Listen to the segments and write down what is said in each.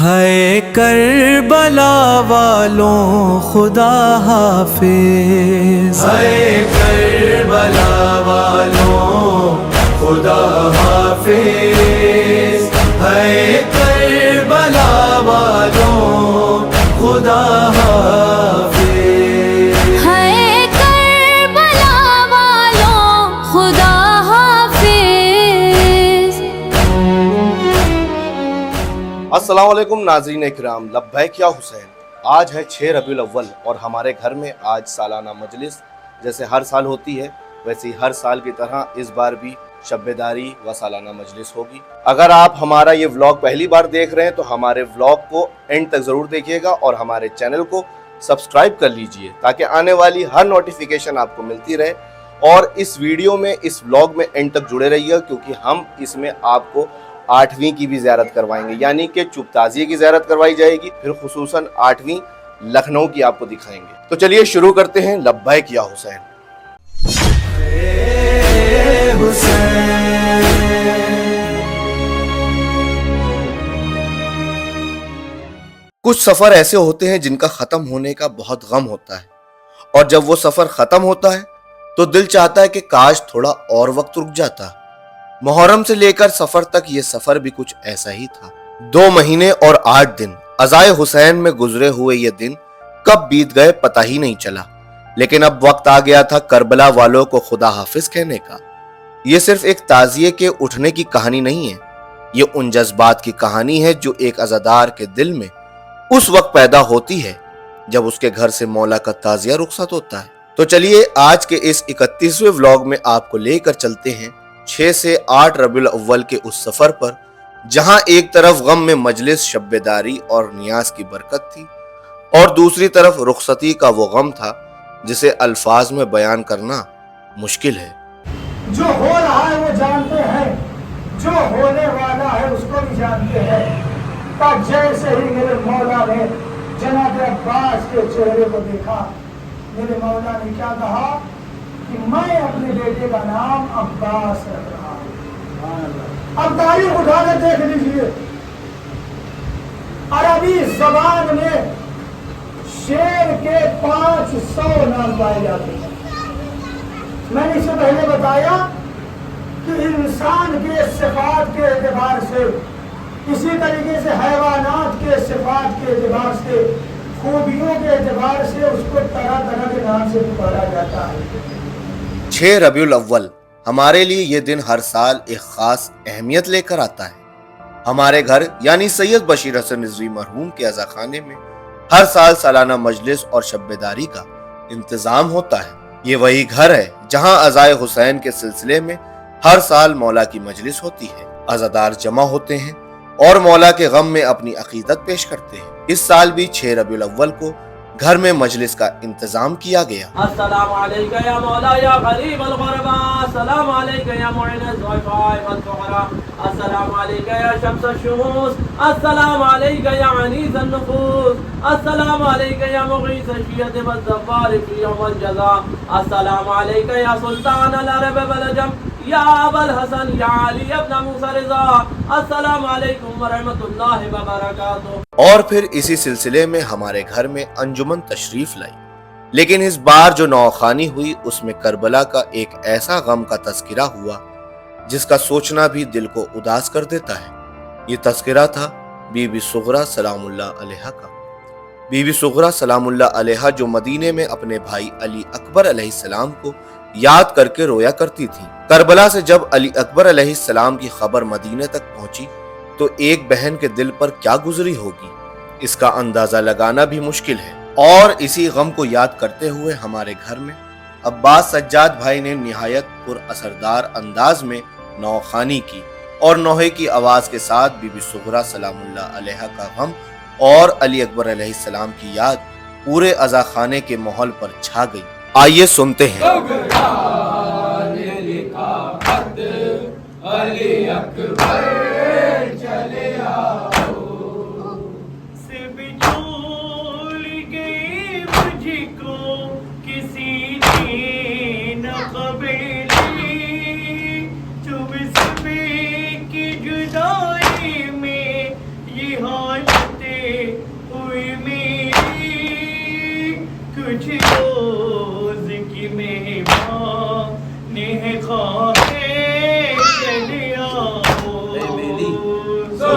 ہے کربلا والوں خدا حافظ، ہے کربلا والوں خدا حافظ، ہے کربلا والوں خدا حافظ، ہے کربلا والوں خدا حافظ۔ السلام علیکم ناظرین اکرام، لبیک یا حسین۔ آج ہے 6 ربیع الاول اور ہمارے گھر میں آج سالانہ مجلس جیسے ہر سال ہوتی ہے ویسے ہی ہر سال کی طرح اس بار بھی شب بیداری و سالانہ مجلس ہوگی۔ اگر آپ ہمارا یہ ولاگ پہلی بار دیکھ رہے ہیں تو ہمارے ولاگ کو اینڈ تک ضرور دیکھیے گا اور ہمارے چینل کو سبسکرائب کر لیجئے تاکہ آنے والی ہر نوٹیفیکیشن آپ کو ملتی رہے، اور اس ویڈیو میں اس ولاگ میں اینڈ تک جڑے رہیے گا کیونکہ ہم اس میں آپ کو 8ویں کی بھی زیارت کروائیں گے، یعنی کہ چپ تازیے کی زیارت کروائی جائے گی، پھر خصوصاً 8ویں لکھنؤ کی آپ کو دکھائیں گے۔ تو چلیے شروع کرتے ہیں لبیک یا حسین۔ کچھ سفر ایسے ہوتے ہیں جن کا ختم ہونے کا بہت غم ہوتا ہے، اور جب وہ سفر ختم ہوتا ہے تو دل چاہتا ہے کہ کاش تھوڑا اور وقت رک جاتا۔ محرم سے لے کر سفر تک یہ سفر بھی کچھ ایسا ہی تھا۔ 2 مہینے اور 8 دن عزائے حسین میں گزرے ہوئے یہ دن کب بیت گئے پتہ ہی نہیں چلا، لیکن اب وقت آ گیا تھا کربلا والوں کو خدا حافظ کہنے کا۔ یہ صرف ایک تعزیے کے اٹھنے کی کہانی نہیں ہے، یہ ان جذبات کی کہانی ہے جو ایک عزادار کے دل میں اس وقت پیدا ہوتی ہے جب اس کے گھر سے مولا کا تعزیہ رخصت ہوتا ہے۔ تو چلیے آج کے اس 31ویں ولاگ میں آپ کو لے کر چلتے ہیں 6 سے 8 ربیع الاول کے اس سفر پر جہاں ایک طرف غم میں مجلس شب بیداری اور نیاز کی برکت تھی اور دوسری طرف رخصتی کا وہ غم تھا جسے الفاظ میں بیان کرنا مشکل ہے۔ جو ہو رہا ہے وہ جانتے ہیں، جو ہونے والا ہے اس کو بھی جانتے ہیں۔ پر جیسے ہی میرے مولا نے جناب عباس کے چہرے کو دیکھا، میرے مولا نے کیا کہا کہ میں اپنے بیٹے کا نام عباس رکھ رہا ہوں۔ اب تاریخ اٹھا کے دیکھ لیجیے، عربی زبان میں شیر کے 500 نام پائے جاتے ہیں۔ میں نے اس سے پہلے بتایا کہ انسان کے صفات کے اعتبار سے، اسی طریقے سے حیوانات کے صفات کے اعتبار سے، خوبیوں کے اعتبار سے اس کو طرح طرح کے نام سے پکارا جاتا ہے۔ 6 ربیع الاول ہمارے لیے یہ دن ہر سال ایک خاص اہمیت لے کر آتا ہے۔ ہمارے گھر یعنی سید بشیر حسن رضوی مرحوم کے عزاخانے میں ہر سال سالانہ مجلس اور شب بیداری کا انتظام ہوتا ہے۔ یہ وہی گھر ہے جہاں عزائے حسین کے سلسلے میں ہر سال مولا کی مجلس ہوتی ہے، عزادار جمع ہوتے ہیں اور مولا کے غم میں اپنی عقیدت پیش کرتے ہیں۔ اس سال بھی 6 ربیع الاول کو گھر میں مجلس کا انتظام کیا گیا۔ السلام علیکم یا مولا یا غریب الغرباء، السلام علیکم یا معین الضعفاء والفقراء، السلام علیکم یا شمس الشموس، السلام علیکم یا عنیس النفوس، السلام علیکم یا مغیث الشیعة والظفار فی یوم الجزاء، السلام علیکم یا سلطان العرب والعجم یا ابا الحسن یا علی ابن موسیٰ رضا، السلام علیکم ورحمۃ اللہ وبرکاتہ۔ اور پھر اسی سلسلے میں ہمارے گھر میں انجمن تشریف لائی، لیکن اس بار جو نوخانی ہوئی اس میں کربلا کا ایک ایسا غم کا تذکرہ ہوا جس کا سوچنا بھی دل کو اداس کر دیتا ہے۔ یہ تذکرہ تھا بی بی صغرا سلام اللہ علیہا کا۔ بی بی صغرا سلام اللہ علیہا جو مدینے میں اپنے بھائی علی اکبر علیہ السلام کو یاد کر کے رویا کرتی تھی۔ کربلا سے جب علی اکبر علیہ السلام کی خبر مدینے تک پہنچی تو ایک بہن کے دل پر کیا گزری ہوگی اس کا اندازہ لگانا بھی مشکل ہے۔ اور اسی غم کو یاد کرتے ہوئے ہمارے گھر میں عباس سجاد بھائی نے نہایت پر اثردار انداز میں نوخانی کی اور نوحے کی آواز کے ساتھ بی بی صغرا سلام اللہ علیہا کا غم اور علی اکبر علیہ السلام کی یاد پورے عزاخانے کے ماحول پر چھا گئی۔ آئیے سنتے ہیں۔ علی اکبر کی جدائی میں یہ حالت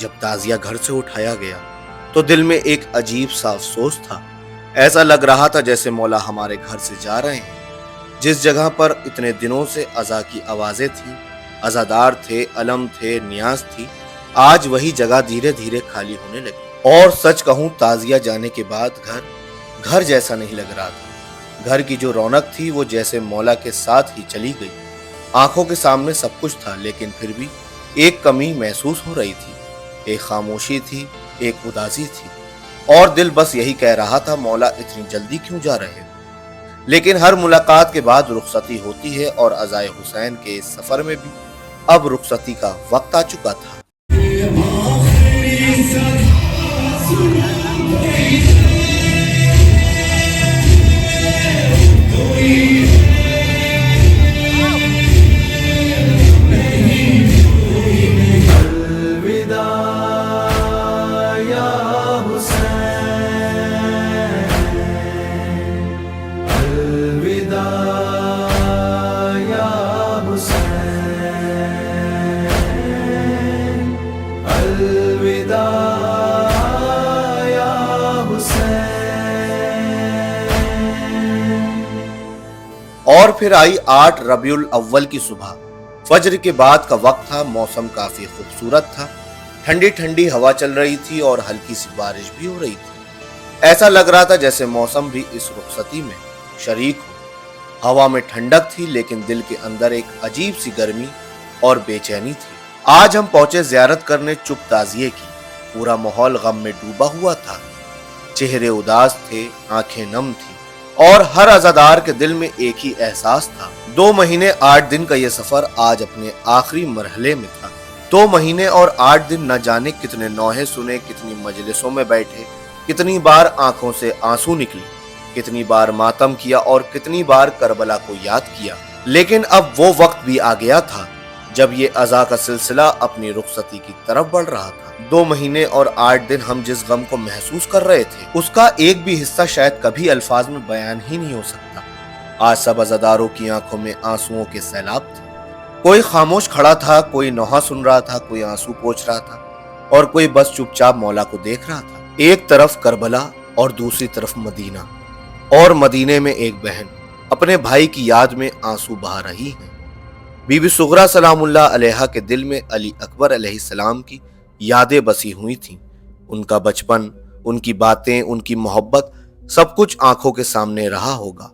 جب تعزیہ گھر سے اٹھایا گیا تو دل میں ایک عجیب سا افسوس تھا. ایسا لگ رہا تھا جیسے مولا ہمارے گھر سے جا رہے ہیں. جس جگہ پر اتنے دنوں سے اذا کی آوازیں تھیں، عزادار تھے، علم تھے، نیاز تھی، آج وہی جگہ دھیرے دھیرے خالی ہونے لگی. اور سچ کہوں تعزیہ جانے کے بعد گھر جیسا نہیں لگ رہا تھا. گھر کی جو رونق تھی وہ جیسے مولا کے ساتھ ہی چلی گئی. آنکھوں کے سامنے سب کچھ تھا لیکن پھر بھی ایک کمی محسوس ہو رہی تھی. ایک خاموشی تھی، ایک اداسی تھی، اور دل بس یہی کہہ رہا تھا مولا اتنی جلدی کیوں جا رہے ہیں. لیکن ہر ملاقات کے بعد رخصتی ہوتی ہے اور عزائے حسین کے اس سفر میں بھی اب رخصتی کا وقت آ چکا تھا. اور پھر آئی 8 ربیع الاول کی صبح. فجر کے بعد کا وقت تھا. موسم کافی خوبصورت تھا. ٹھنڈی ٹھنڈی ہوا چل رہی تھی اور ہلکی سی بارش بھی ہو رہی تھی. ایسا لگ رہا تھا جیسے موسم بھی اس رخصتی میں شریک ہو. ہوا میں ٹھنڈک تھی لیکن دل کے اندر ایک عجیب سی گرمی اور بے چینی تھی. آج ہم پہنچے زیارت کرنے چپ تعزیے کی. پورا ماحول غم میں ڈوبا ہوا تھا. چہرے اداس تھے، آنکھیں نم تھی، اور ہر عزادار کے دل میں ایک ہی احساس تھا. 2 مہینے 8 دن کا یہ سفر آج اپنے آخری مرحلے میں تھا. 2 مہینے اور 8 دن نہ جانے کتنے نوحے سنے، کتنی مجلسوں میں بیٹھے، کتنی بار آنکھوں سے آنسو نکلی، کتنی بار ماتم کیا اور کتنی بار کربلا کو یاد کیا. لیکن اب وہ وقت بھی آ گیا تھا جب یہ عزا کا سلسلہ اپنی رخصتی کی طرف بڑھ رہا تھا. 2 مہینے اور 8 دن ہم جس غم کو محسوس کر رہے تھے اس کا ایک بھی حصہ شاید کبھی الفاظ میں بیان ہی نہیں ہو سکتا. آج سب عزاداروں کی آنکھوں میں آنسوؤں کے سیلاب تھے. کوئی خاموش کھڑا تھا، کوئی نوحہ سن رہا تھا، کوئی آنسو پوچھ رہا تھا، اور کوئی بس چپ چاپ مولا کو دیکھ رہا تھا. ایک طرف کربلا اور دوسری طرف مدینہ، اور مدینے میں ایک بہن اپنے بھائی کی یاد میں آنسو بہا رہی ہیں. بی بی صغرا سلام اللہ علیہا کے دل میں علی اکبر علیہ السلام کی یادیں بسی ہوئی تھیں. ان کا بچپن، ان کی باتیں، ان کی محبت، سب کچھ آنکھوں کے سامنے رہا ہوگا.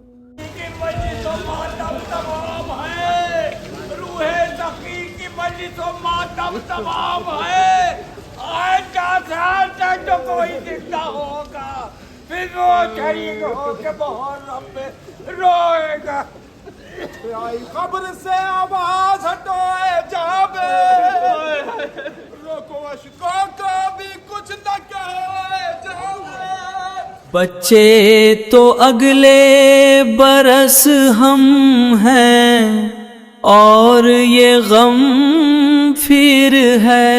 خبر سے آواز ہٹوئے جابے روکو اشکوں کو بھی کچھ نہ کہے جابے. بچے تو اگلے برس ہم ہیں اور یہ غم پھر ہے.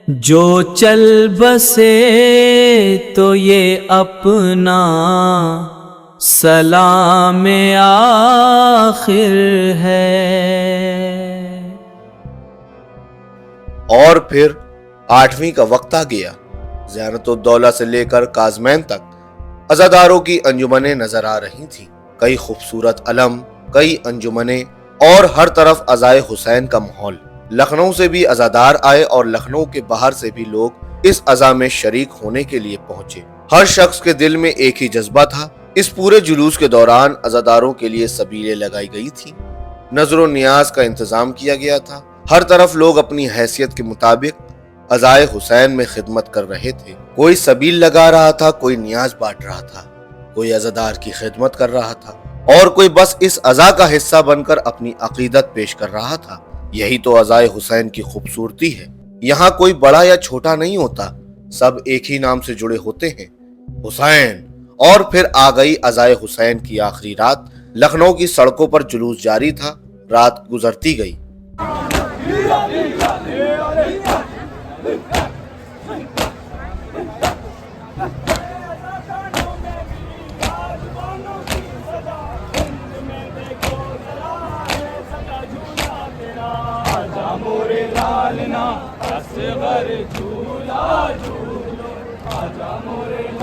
جو چل بسے تو یہ اپنا سلام آخر ہے. اور پھر 8ویں کا وقت آ گیا. زیارت الدولہ سے لے کر کاظمین تک عزاداروں کی انجمنیں نظر آ رہی تھیں. کئی خوبصورت علم، کئی انجمنیں، اور ہر طرف عزائے حسین کا ماحول. لکھنؤ سے بھی عزادار آئے اور لکھنؤ کے باہر سے بھی لوگ اس عزا میں شریک ہونے کے لیے پہنچے. ہر شخص کے دل میں ایک ہی جذبہ تھا. اس پورے جلوس کے دوران عزاداروں کے لیے سبیلیں لگائی گئی تھیں. نظر و نیاز کا انتظام کیا گیا تھا. ہر طرف لوگ اپنی حیثیت کے مطابق عزائے حسین میں خدمت کر رہے تھے. کوئی سبیل لگا رہا تھا، کوئی نیاز بانٹ رہا تھا، کوئی عزادار کی خدمت کر رہا تھا، اور کوئی بس اس عزا کا حصہ بن کر اپنی عقیدت پیش کر رہا تھا. یہی تو عزائے حسین کی خوبصورتی ہے. یہاں کوئی بڑا یا چھوٹا نہیں ہوتا، سب ایک ہی نام سے جڑے ہوتے ہیں، حسین. اور پھر آ گئی عزائے حسین کی آخری رات. لکھنؤ کی سڑکوں پر جلوس جاری تھا. رات گزرتی گئی.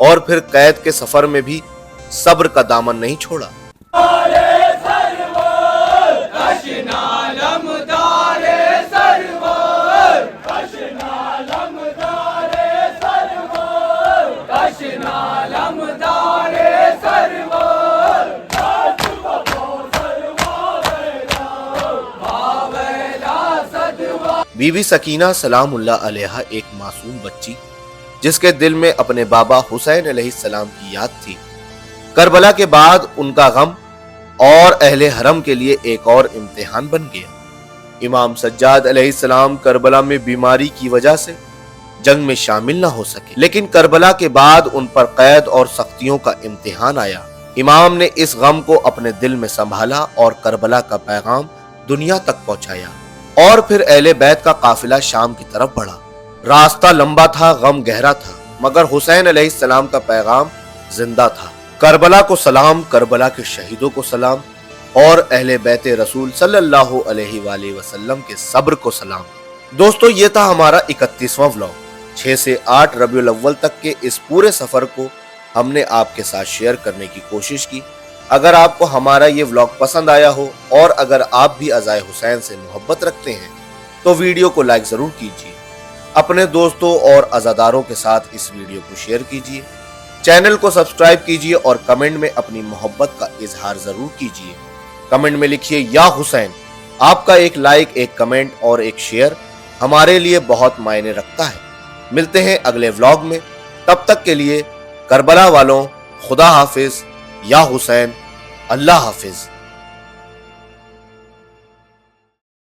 اور پھر قید کے سفر میں بھی صبر کا دامن نہیں چھوڑا۔ بی بی سکینہ سلام اللہ علیہا ایک معصوم بچی جس کے دل میں اپنے بابا حسین علیہ السلام کی یاد تھی۔ کربلا کے بعد ان کا غم اور اہل حرم کے لیے ایک اور امتحان بن گیا۔ امام سجاد علیہ السلام کربلا میں بیماری کی وجہ سے جنگ میں شامل نہ ہو سکے، لیکن کربلا کے بعد ان پر قید اور سختیوں کا امتحان آیا۔ امام نے اس غم کو اپنے دل میں سنبھالا اور کربلا کا پیغام دنیا تک پہنچایا، اور پھر اہل بیت کا قافلہ شام کی طرف بڑھا۔ راستہ لمبا تھا، غم گہرا تھا، مگر حسین علیہ السلام کا پیغام زندہ تھا۔ کربلا کو سلام، کربلا کے شہیدوں کو سلام، اور اہل بیت رسول صلی اللہ علیہ وآلہ وسلم کے صبر کو سلام۔ دوستو، یہ تھا ہمارا 31واں ولاگ۔ 6 سے 8 ربیع الاول تک کے اس پورے سفر کو ہم نے آپ کے ساتھ شیئر کرنے کی کوشش کی۔ اگر آپ کو ہمارا یہ ولاگ پسند آیا ہو اور اگر آپ بھی عزائے حسین سے محبت رکھتے ہیں تو ویڈیو کو لائک ضرور کیجیے، اپنے دوستوں اور عزاداروں کے ساتھ اس ویڈیو کو شیئر کیجیے، چینل کو سبسکرائب کیجیے اور کمنٹ میں اپنی محبت کا اظہار ضرور کیجیے۔ کمنٹ میں لکھیے یا حسین۔ آپ کا ایک لائک، ایک کمنٹ اور ایک شیئر ہمارے لیے بہت معنی رکھتا ہے۔ ملتے ہیں اگلے ولاگ میں، تب تک کے لیے کربلا والوں خدا حافظ، یا حسین اللہ حافظ۔